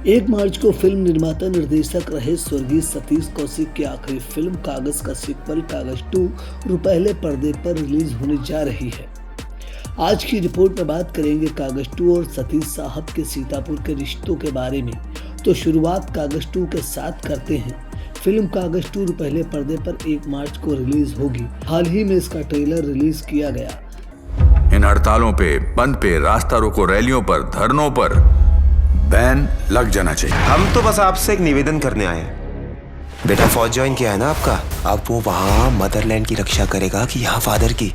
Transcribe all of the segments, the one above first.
1 मार्च को फिल्म निर्माता निर्देशक रहे स्वर्गीय सतीश कौशिक की आखिरी फिल्म कागज का सीक्वल कागज 2 पहले पर्दे पर रिलीज होने जा रही है। आज की रिपोर्ट में बात करेंगे कागज 2 और सतीश साहब के सीतापुर के रिश्तों के बारे में। तो शुरुआत कागज 2 के साथ करते हैं। फिल्म कागज 2 पहले पर्दे पर 1 मार्च को रिलीज होगी। हाल ही में इसका ट्रेलर रिलीज किया गया। इन हड़तालों पे, बंद पे, रास्ता रोको रैलियों पर, धरनों पर बैन लग जाना चाहिए। हम तो बस आपसे एक निवेदन करने आए हैं। बेटा फौज ज्वाइन किया है ना आपका, अब वो वहाँ मदरलैंड की रक्षा करेगा कि यहाँ फादर की।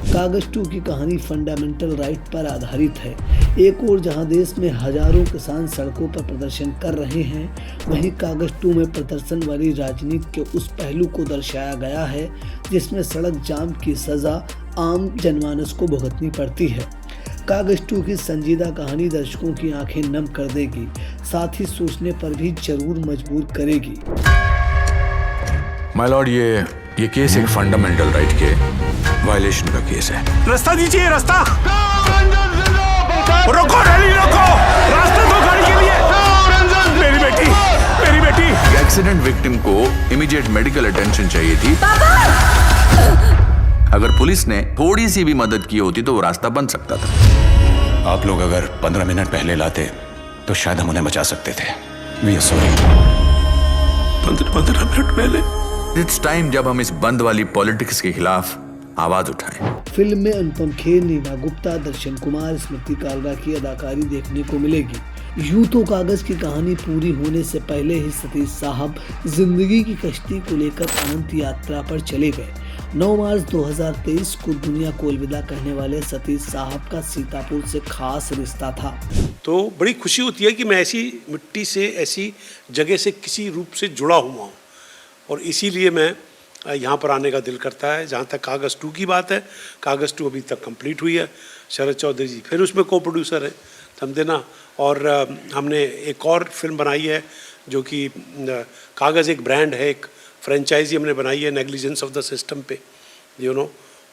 कागज 2 की कहानी फंडामेंटल राइट पर आधारित है। एक ओर जहां देश में हजारों किसान सड़कों पर प्रदर्शन कर रहे हैं, वहीं कागज 2 में प्रदर्शन वाली राजनीति के उस पहलू को दर्शाया गया है जिसमें सड़क जाम की सजा आम जनमानस को भुगतनी पड़ती है। कागज 2 की संजीदा कहानी दर्शकों की आंखें नम कर देगी, साथ ही सोचने पर भी जरूर मजबूर करेगी। माय लॉर्ड, ये केस एक फंडामेंटल राइट के वायलेशन का केस है। रास्ता दीजिए, रास्ता रोको, रैली रोको, रास्ता दो गाड़ी के लिए। मेरी बेटी एक्सीडेंट विक्टिम को इमीडिएट मेडिकल अटेंशन चाहिए थी। अगर पुलिस ने थोड़ी सी भी मदद की होती तो वो रास्ता बन सकता था। आप लोग अगर 15 मिनट पहले लाते तो शायद हम उन्हें बचा सकते थे। We are sorry. 15 मिनट पहले। इट्स टाइम जब हम इस बंद वाली पॉलिटिक्स के खिलाफ आवाज उठाएं। फिल्म में अनुपम खेर, नीना गुप्ता, दर्शन कुमार, स्मृति कालरा की अदाकारी देखने को मिलेगी। यूं तो कागज की कहानी पूरी होने से पहले ही सतीश साहब जिंदगी की कश्ती को लेकर अनंत यात्रा पर चले गए। 9 मार्च 2023 को दुनिया को अलविदा कहने वाले सतीश साहब का सीतापुर से खास रिश्ता था। तो बड़ी खुशी होती है कि मैं ऐसी मिट्टी से, ऐसी जगह से किसी रूप से जुड़ा हुआ हूँ, और इसीलिए मैं यहाँ पर आने का दिल करता है। जहाँ तक कागज 2 की बात है, कागज 2 अभी तक कंप्लीट हुई है। शरद चौधरी जी फिर उसमें को प्रोड्यूसर हैं, समझे। और हमने एक और फिल्म बनाई है जो कि कागज़ एक ब्रांड है, एक फ्रेंचाइजी हमने बनाई है नेग्लिजेंस ऑफ द सिस्टम पे।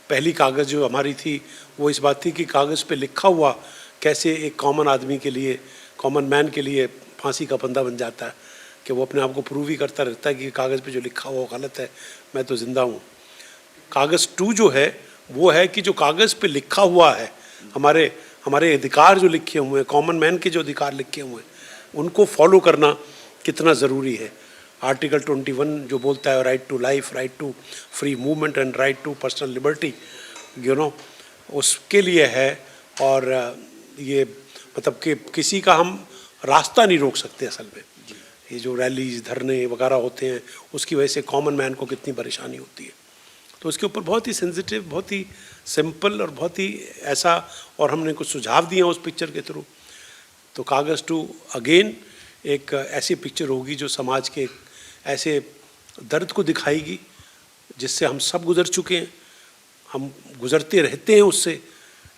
पहली कागज़ जो हमारी थी वो इस बात थी कि कागज़ पे लिखा हुआ कैसे एक कॉमन आदमी के लिए, कॉमन मैन के लिए फांसी का फंदा बन जाता है, कि वो अपने आप को प्रूव ही करता रहता है कि कागज़ पे जो लिखा हुआ गलत है, मैं तो ज़िंदा हूँ। कागज़ 2 जो है वो है कि जो कागज़ पे लिखा हुआ है, हमारे अधिकार जो लिखे हुए हैं, कॉमन मैन के जो अधिकार लिखे हुए हैं, उनको फॉलो करना कितना ज़रूरी है। आर्टिकल 21 जो बोलता है right to life, right to free movement and right to personal liberty, उसके लिए है। और ये मतलब कि किसी का हम रास्ता नहीं रोक सकते असल में। ये जो रैलीज, धरने वगैरह होते हैं, उसकी वजह से कॉमन मैन को कितनी परेशानी होती है। तो उसके ऊपर बहुत ही सेंसिटिव, बहुत ही सिंपल और बहुत ही ऐसा, और हमने कुछ सुझाव दिए उस पिक्चर के थ्रू। तो कागज 2 अगेन एक ऐसी पिक्चर होगी जो समाज के ऐसे दर्द को दिखाएगी जिससे हम सब गुजर चुके हैं, हम गुजरते रहते हैं उससे,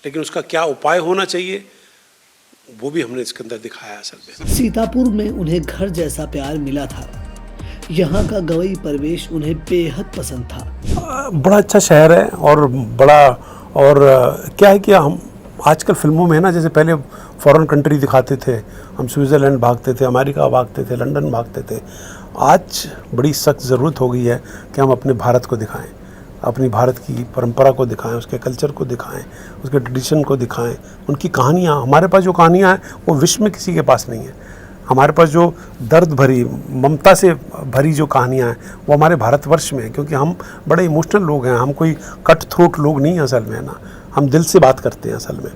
लेकिन उसका क्या उपाय होना चाहिए वो भी हमने इसके अंदर दिखाया असल में। सीतापुर में उन्हें घर जैसा प्यार मिला था। यहाँ का गवई परिवेश उन्हें बेहद पसंद था। बड़ा अच्छा शहर है और बड़ा, और क्या है कि हम आजकल फिल्मों में ना, जैसे पहले फॉरेन कंट्री दिखाते थे, हम स्विट्ज़रलैंड भागते थे, अमेरिका भागते थे, लंदन भागते थे। आज बड़ी सख्त ज़रूरत हो गई है कि हम अपने भारत को दिखाएं, अपनी भारत की परंपरा को दिखाएं, उसके कल्चर को दिखाएं, उसके ट्रेडिशन को दिखाएं, उनकी कहानियाँ। हमारे पास जो कहानियाँ हैं वो विश्व में किसी के पास नहीं है। हमारे पास जो दर्द भरी, ममता से भरी जो कहानियाँ हैं वो हमारे भारतवर्ष में है, क्योंकि हम बड़े इमोशनल लोग हैं। हम कोई कट थ्रोट लोग नहीं हैं असल में, ना, हम दिल से बात करते हैं असल में।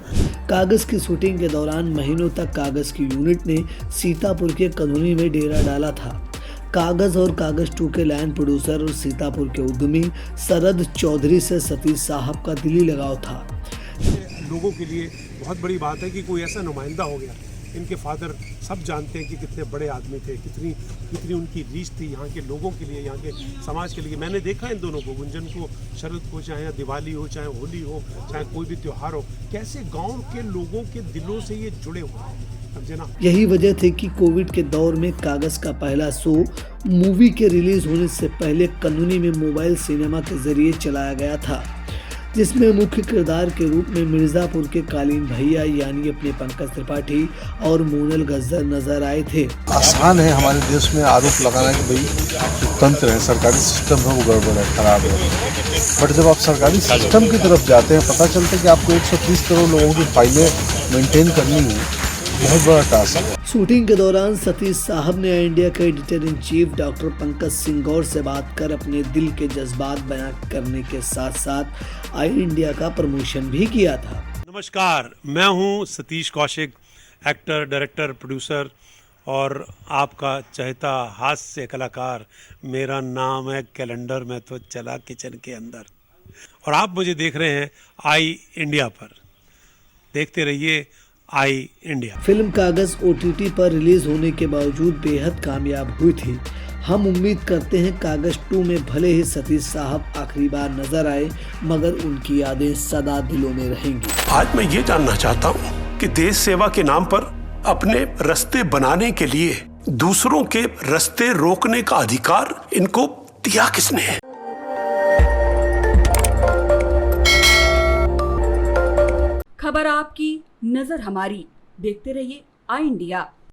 कागज की शूटिंग के दौरान महीनों तक कागज की यूनिट ने सीतापुर के कनूनी में डेरा डाला था। कागज और कागज 2 के लाइन प्रोड्यूसर और सीतापुर के उद्यमी शरद चौधरी से सतीश साहब का दिली लगाव था। लोगों के लिए बहुत बड़ी बात है कि कोई ऐसा नुमाइंदा हो गया। इनके फादर सब जानते हैं कि कितने बड़े आदमी थे, कितनी उनकी रीच थी यहाँ के लोगों के लिए, यहाँ के समाज के लिए। मैंने देखा इन दोनों को, गुंजन को, शरद को, चाहे दिवाली हो, चाहे होली हो, चाहे कोई भी त्यौहार हो, कैसे गांव के लोगों के दिलों से ये जुड़े हुए हैं, समझे ना। यही वजह थी कि कोविड के दौर में कागज का पहला शो मूवी के रिलीज होने से पहले कनूनी में मोबाइल सिनेमा के जरिए चलाया गया था, जिसमें मुख्य किरदार के रूप में मिर्जापुर के कालीन भैया यानी अपने पंकज त्रिपाठी और मोनल गज्जर नजर आए थे। आसान है हमारे देश में आरोप लगाना कि भाई जो तंत्र है, सरकारी सिस्टम है, वो गड़बड़ है, खराब है। बट जब आप सरकारी सिस्टम की तरफ जाते हैं, पता चलता है कि आपको 130 करोड़ लोगों की फाइलें मेंटेन करनी है, बहुत बड़ा टास्क है। शूटिंग के दौरान सतीश साहब ने इंडिया के editor in chief doctor Pankaj Singh गौर से बात कर अपने दिल के जज्बात बयां करने के साथ साथ आई इंडिया का प्रमोशन भी किया था। नमस्कार, मैं हूं Satish Kaushik, actor, director, producer और आपका चहेता हास्य कलाकार। मेरा नाम है कैलेंडर, मैं तो चला किचन के अंदर। और आप मुझे देख रहे हैं आई इंडिया पर। देखते रहिए आई इंडिया। फिल्म कागज OTT पर रिलीज होने के बावजूद बेहद कामयाब हुई थी। हम उम्मीद करते हैं कागज 2 में भले ही सतीश साहब आखिरी बार नजर आए, मगर उनकी यादें सदा दिलों में रहेंगी। आज मैं ये जानना चाहता हूँ कि देश सेवा के नाम पर अपने रास्ते बनाने के लिए दूसरों के रास्ते रोकने का अधिकार इनको दिया किसने है? खबर आपकी, नजर हमारी। देखते रहिए आई इंडिया।